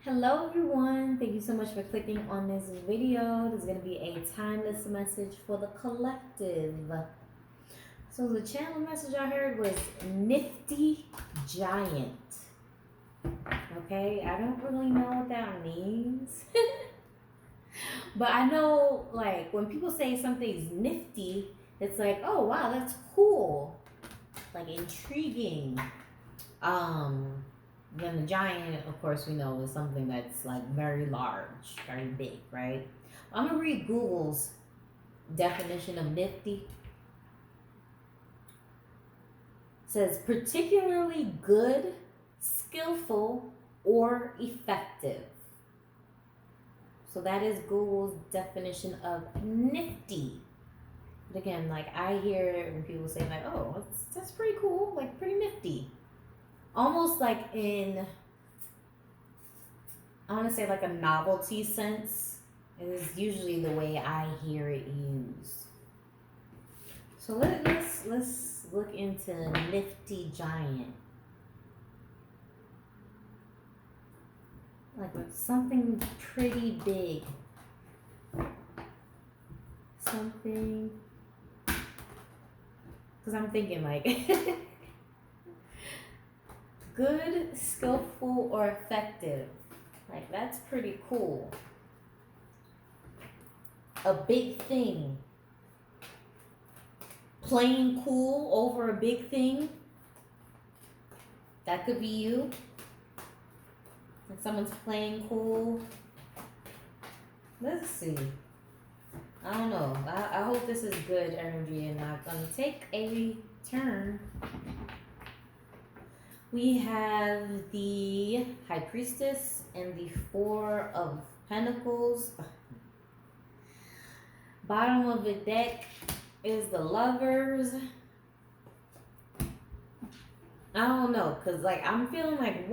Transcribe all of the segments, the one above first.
Hello everyone, thank you so much for clicking on this video. This is going to be a timeless message for the collective. So the channel message I heard was nifty giant. Okay, I don't really know what that means. But I know like when people say something's nifty, it's like, oh wow, that's cool. Like intriguing. Then the giant, of course, we know is something that's like very large, very big, right? I'm gonna read Google's definition of nifty. It says particularly good, skillful, or effective. So that is Google's definition of nifty. But again, like I hear when people say like, "Oh, that's pretty cool," like pretty nifty, almost like in I want to say like a novelty sense is usually the way I hear it used. So let's look into nifty giant. Like something pretty big. Something because I'm thinking like good, skillful, or effective. Like that's pretty cool. A big thing. Playing cool over a big thing. That could be you. Like someone's playing cool. Let's see. I don't know. I hope this is good energy and not gonna take a turn. We have the High Priestess and the Four of Pentacles. Bottom of the deck is the Lovers. I don't know, because like I'm feeling like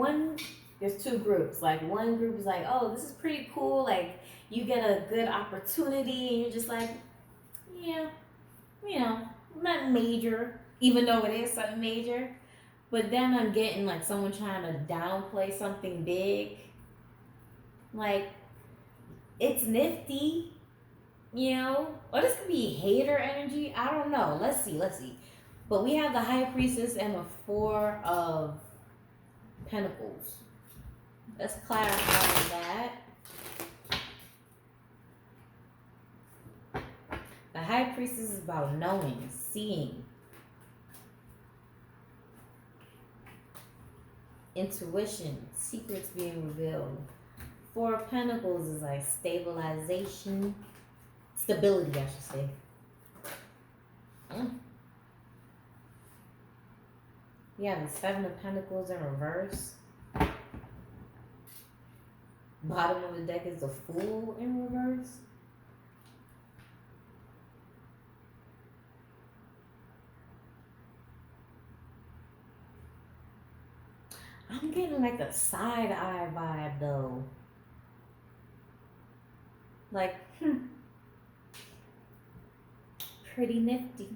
there's two groups. Like one group is like, oh, this is pretty cool. Like you get a good opportunity and you're just like, yeah, not major, even though it is something major. But then I'm getting like someone trying to downplay something big. Like, it's nifty, Or this could be hater energy. I don't know. Let's see. But we have the High Priestess and the Four of Pentacles. Let's clarify that. The High Priestess is about knowing, seeing. Intuition, secrets being revealed. Four of Pentacles is like stabilization, stability, I should say. Yeah, the Seven of Pentacles in reverse. Bottom of the deck is the Fool in reverse. I'm getting like a side eye vibe though. Like, pretty nifty.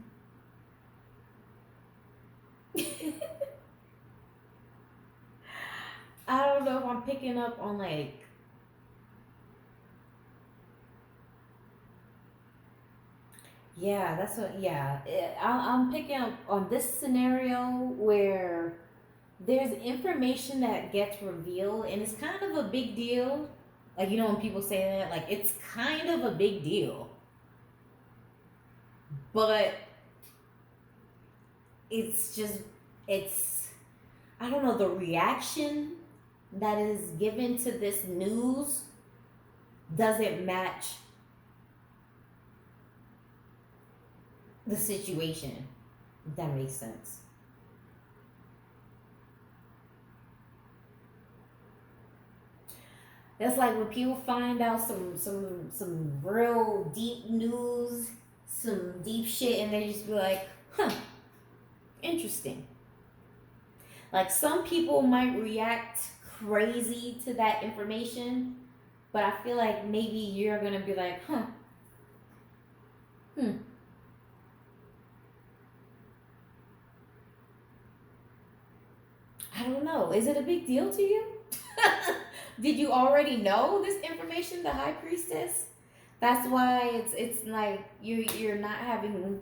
I don't know if I'm picking up on like I'm picking up on this scenario where there's information that gets revealed and it's kind of a big deal. Like, when people say that, like, it's kind of a big deal. But it's, I don't know, the reaction that is given to this news doesn't match the situation, if that makes sense. That's like when people find out some real deep news, some deep shit, and they just be like, interesting. Like some people might react crazy to that information, but I feel like maybe you're gonna be like, I don't know. Is it a big deal to you? Did you already know this information, the high priestess? That's why it's like you're not having.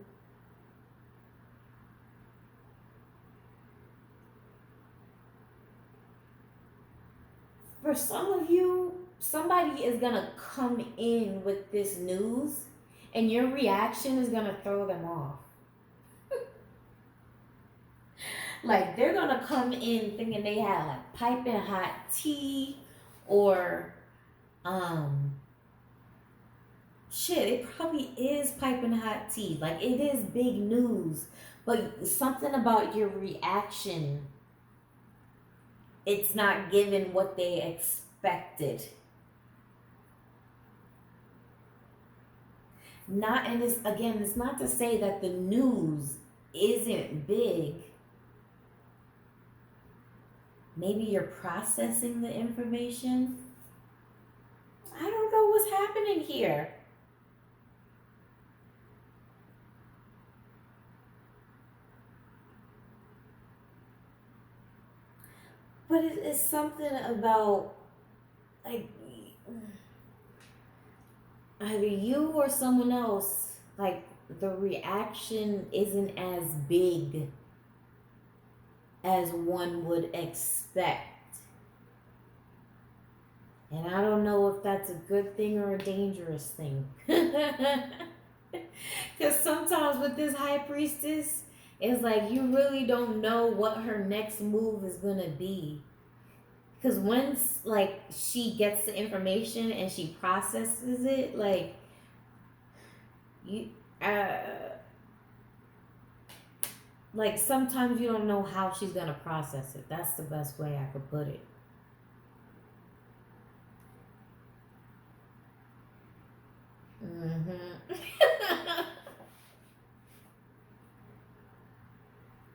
For some of you, somebody is gonna come in with this news, and your reaction is gonna throw them off. Like they're gonna come in thinking they had like piping hot tea, or um shit, it probably is piping hot tea. Like it is big news, but something about your reaction, it's not given what they expected. Not, and it's again, it's not to say that the news isn't big. Maybe you're processing the information. I don't know what's happening here. But it is something about like either you or someone else, like the reaction isn't as big as one would expect. And I don't know if that's a good thing or a dangerous thing. Because sometimes with this high priestess, it's like you really don't know what her next move is going to be. Because once like she gets the information and she processes it, you uh like sometimes you don't know how she's gonna process it. That's the best way I could put it.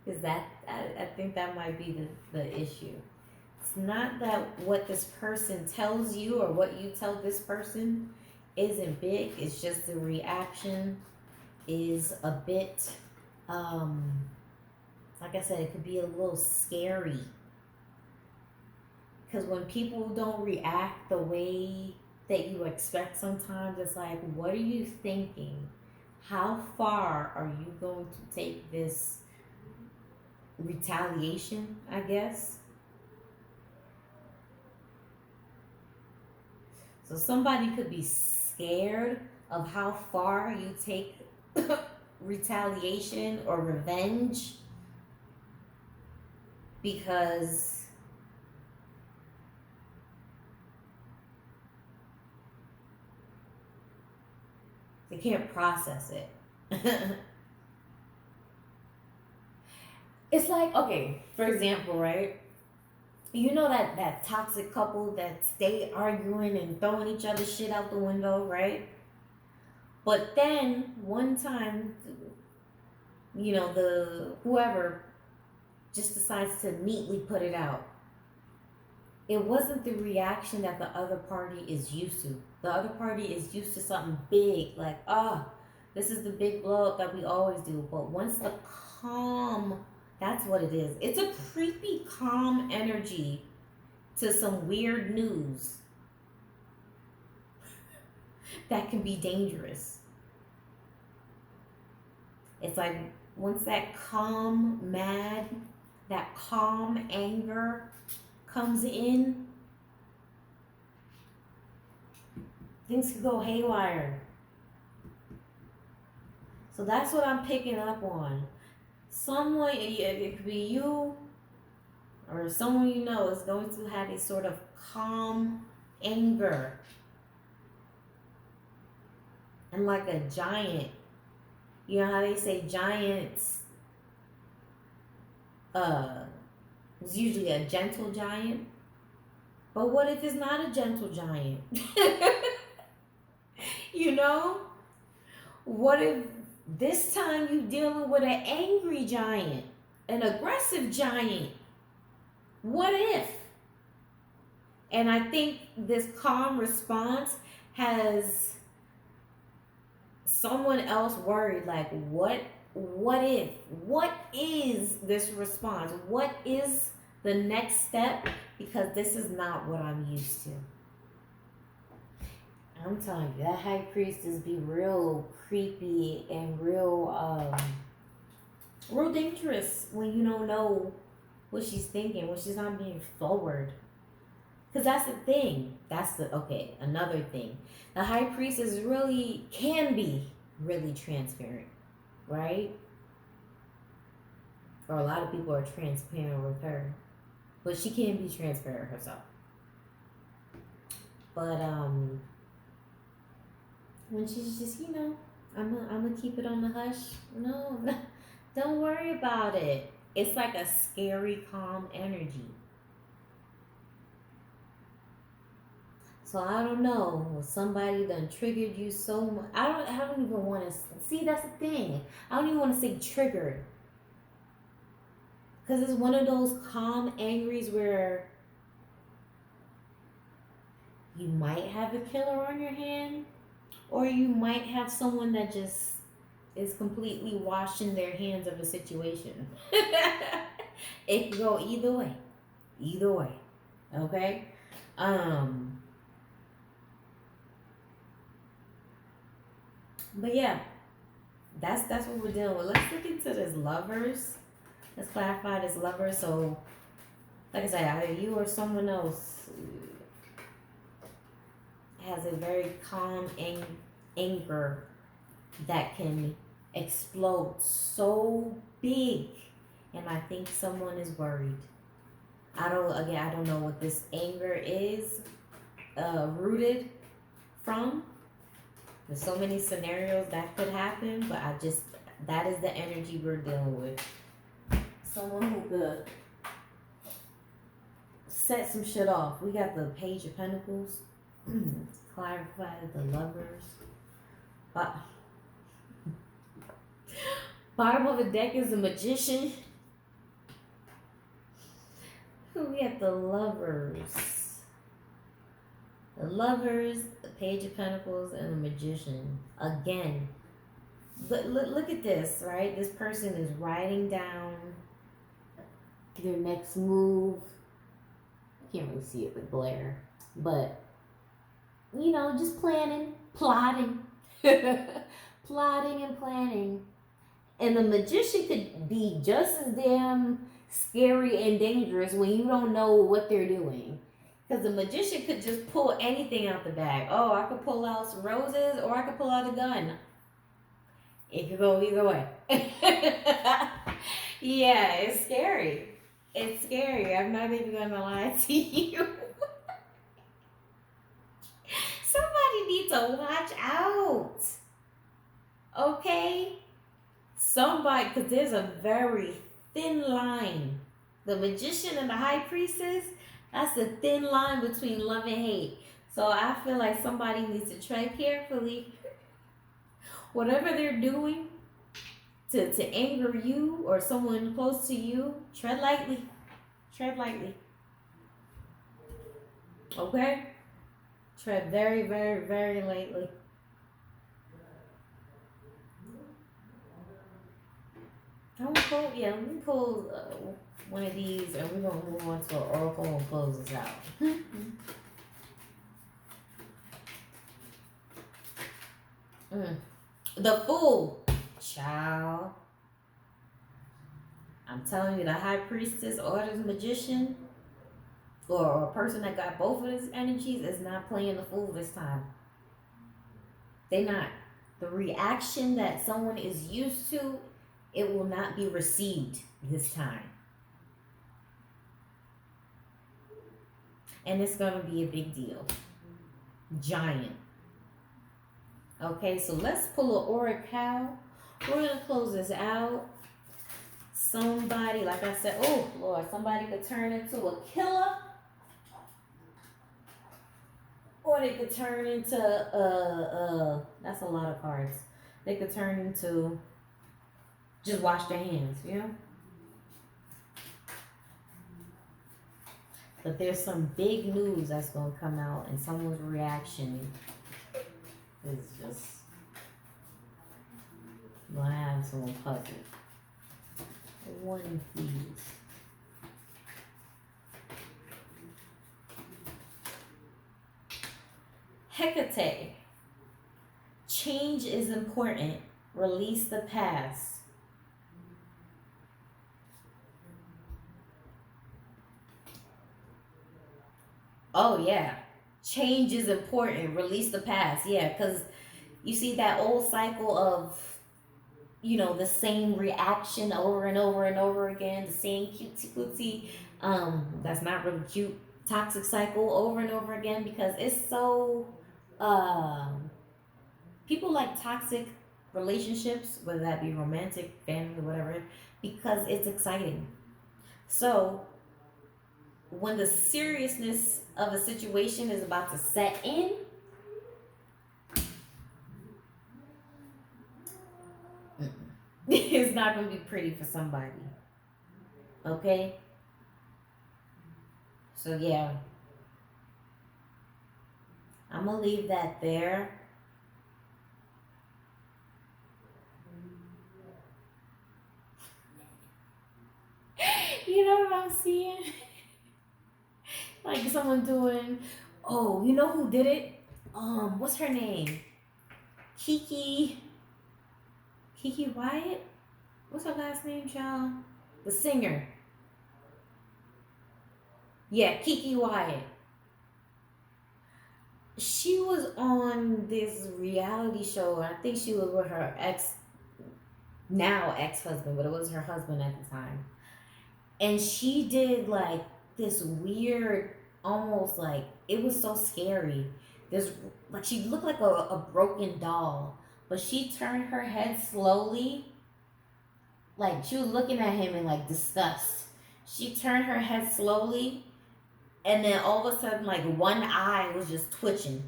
Because I think that might be the issue. It's not that what this person tells you or what you tell this person isn't big. It's just the reaction is a bit, like I said, it could be a little scary. Because when people don't react the way that you expect, sometimes it's like, what are you thinking? How far are you going to take this retaliation, I guess? So somebody could be scared of how far you take retaliation or revenge because they can't process it. It's like, okay, for example, right? You know that toxic couple that stay arguing and throwing each other's shit out the window, right? But then one time, the whoever just decides to neatly put it out. It wasn't the reaction that the other party is used to. The other party is used to something big, like, this is the big blow up that we always do. But once the calm, that's what it is. It's a creepy, calm energy to some weird news that can be dangerous. It's like once that calm, that calm anger comes in, things can go haywire. So that's what I'm picking up on. Someone, it could be you or someone you know, is going to have a sort of calm anger. And like a giant, you know how they say giants, it's usually a gentle giant. But what if it's not a gentle giant? What if this time you're dealing with an angry giant, an aggressive giant? What if? And I think this calm response has someone else worried, like, what if? What is this response? What is the next step because this is not what I'm used to. I'm telling you, that high priestess be real creepy and real dangerous when you don't know what she's thinking, when she's not being forward. Because that's the thing. Okay, another thing. The high priestess really can be really transparent, right? Or a lot of people are transparent with her. But she can't be transparent herself. But when she's just, I'm gonna keep it on the hush. No, don't worry about it. It's like a scary, calm energy. So I don't know. Somebody done triggered you so much. I don't even want to see. That's the thing. I don't even want to say triggered, because it's one of those calm angries where you might have a killer on your hand, or you might have someone that just is completely washing their hands of a situation. It can go either way. Either way. Okay? But yeah, that's what we're dealing with. Let's look into this lovers. Let's clarify this lovers. So, like I said, either you or someone else has a very calm anger that can explode so big, and I think someone is worried. I don't know what this anger is rooted from. There's so many scenarios that could happen, but that is the energy we're dealing with. Someone who could set some shit off. We got the Page of Pentacles. Clarify the lovers. Bottom of the deck is the Magician. We got the lovers. The lovers, the Page of Pentacles, and the Magician. Again, look at this, right? This person is writing down their next move. Can't really see it with glare, but just planning, plotting, plotting and planning. And the Magician could be just as damn scary and dangerous when you don't know what they're doing. Because the Magician could just pull anything out the bag. Oh, I could pull out some roses, or I could pull out a gun. It could go either way. Yeah, it's scary. It's scary. I'm not even gonna lie to you. Somebody needs to watch out. Okay? Somebody, because there's a very thin line. The Magician and the High Priestess, that's a thin line between love and hate. So I feel like somebody needs to tread carefully. Whatever they're doing to anger you or someone close to you, tread lightly. Tread lightly. Okay? Tread very, very, very lightly. Let me pull one of these, and we're going to move on to an oracle and close this out. The Fool. Child. I'm telling you, the High Priestess or the Magician, or a person that got both of these energies, is not playing the Fool this time. They not. The reaction that someone is used to, it will not be received this time. And it's going to be a big deal. Giant. Okay, so let's pull an oracle. We're going to close this out. Somebody, like I said, oh Lord, somebody could turn into a killer. Or they could turn into, that's a lot of cards. They could turn into, just wash their hands, But there's some big news that's going to come out, and someone's reaction is just going to have someone puzzled. One, please. Hecate. Change is important. Release the past. Oh yeah. Change is important. Release the past. Yeah, because you see that old cycle of, the same reaction over and over and over again, the same cutesy cutesy, that's not really cute, toxic cycle over and over again because it's so, um, people like toxic relationships, whether that be romantic, family, whatever, because it's exciting. So when the seriousness of a situation is about to set in, it's not going to be pretty for somebody. Okay? So yeah, I'm going to leave that there. You know what I'm seeing? Like someone doing, oh, you know who did it? What's her name? Kiki, Kiki Wyatt? What's her last name, child? The singer. Yeah, Kiki Wyatt. She was on this reality show, and I think she was with her now ex husband, but it was her husband at the time. And she did like this weird, almost like it was so scary. This like she looked like a broken doll, but she turned her head slowly, like she was looking at him in like disgust. She turned her head slowly, and then all of a sudden, like one eye was just twitching.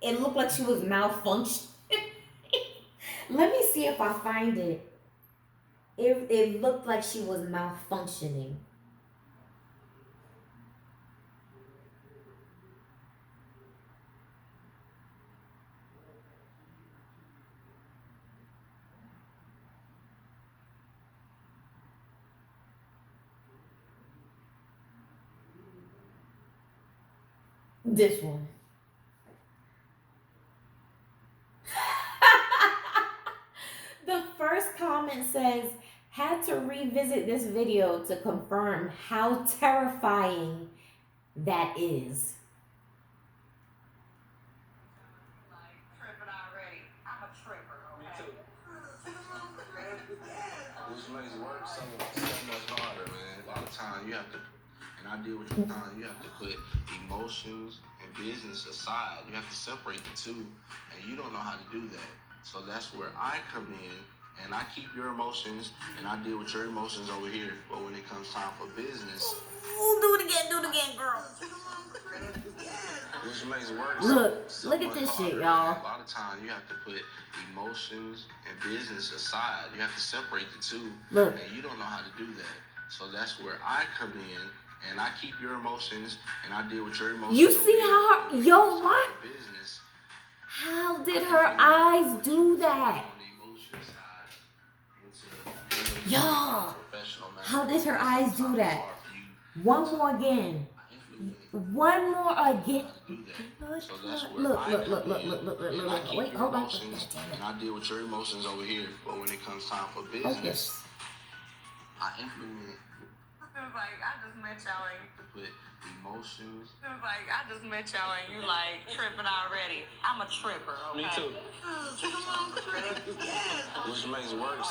It looked like she was malfunctioning. Let me see if I find it. It looked like she was malfunctioning. This one. The first comment says, had to revisit this video to confirm how terrifying that is. Which makes work so much harder, man. A lot of time you have to, and I deal with time, you have to put emotions and business aside. You have to separate the two, and you don't know how to do that. So that's where I come in, and I keep your emotions, and I deal with your emotions over here. But when it comes time for business, Ooh, do it again, girl. which makes work Look at this shit, y'all. A lot of times you have to put emotions and business aside. You have to separate the two. Look. And you don't know how to do that. So that's where I come in, and I keep your emotions, and I deal with your emotions. You see how her, yo, what? Business. How did her eyes do that? Y'all, how did her eyes do that? One more again. One more again. Look. Wait, hold on. And I deal with your emotions over here. But when it comes time for business, I implement. It was like, I just met y'all and you put emotions. It was like, I just met y'all and you like tripping already. I'm a tripper, okay? Me too. Which makes work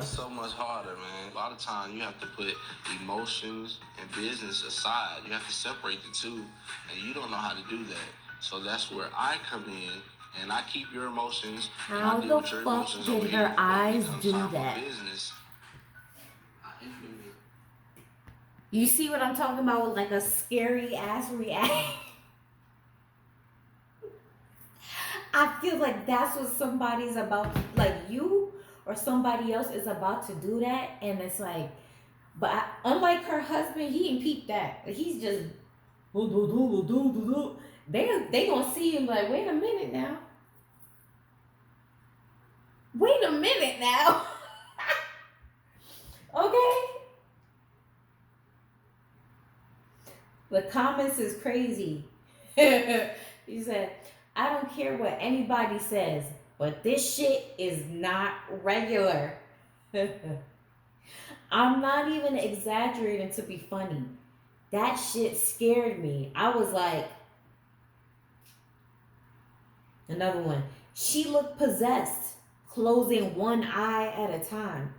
so much harder, man. A lot of times you have to put emotions and business aside. You have to separate the two, and you don't know how to do that. So that's where I come in, and I keep your emotions. How the fuck did her eyes do that? Business, you see what I'm talking about with like a scary ass reaction? I feel like that's what somebody's about, like you or somebody else is about to do that, and it's like, but unlike her husband, he didn't peep that. He's just they gonna see him like, wait a minute now. Wait a minute now. Okay. The comments is crazy. He said, I don't care what anybody says, but this shit is not regular. I'm not even exaggerating to be funny. That shit scared me. I was like, another one. She looked possessed, closing one eye at a time.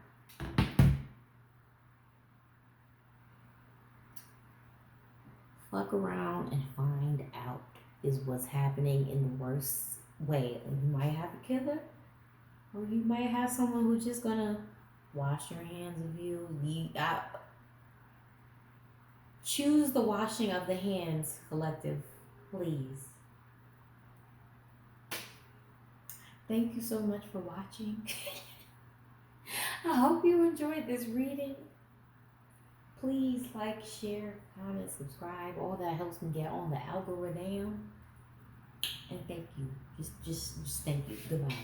Fuck around and find out is what's happening in the worst way. You might have a killer, or you might have someone who's just gonna wash your hands of you. Choose the washing of the hands collective, please. Thank you so much for watching. I hope you enjoyed this reading. Please like, share, comment, subscribe. All that helps me get on the algorithm. And thank you. Just thank you. Goodbye.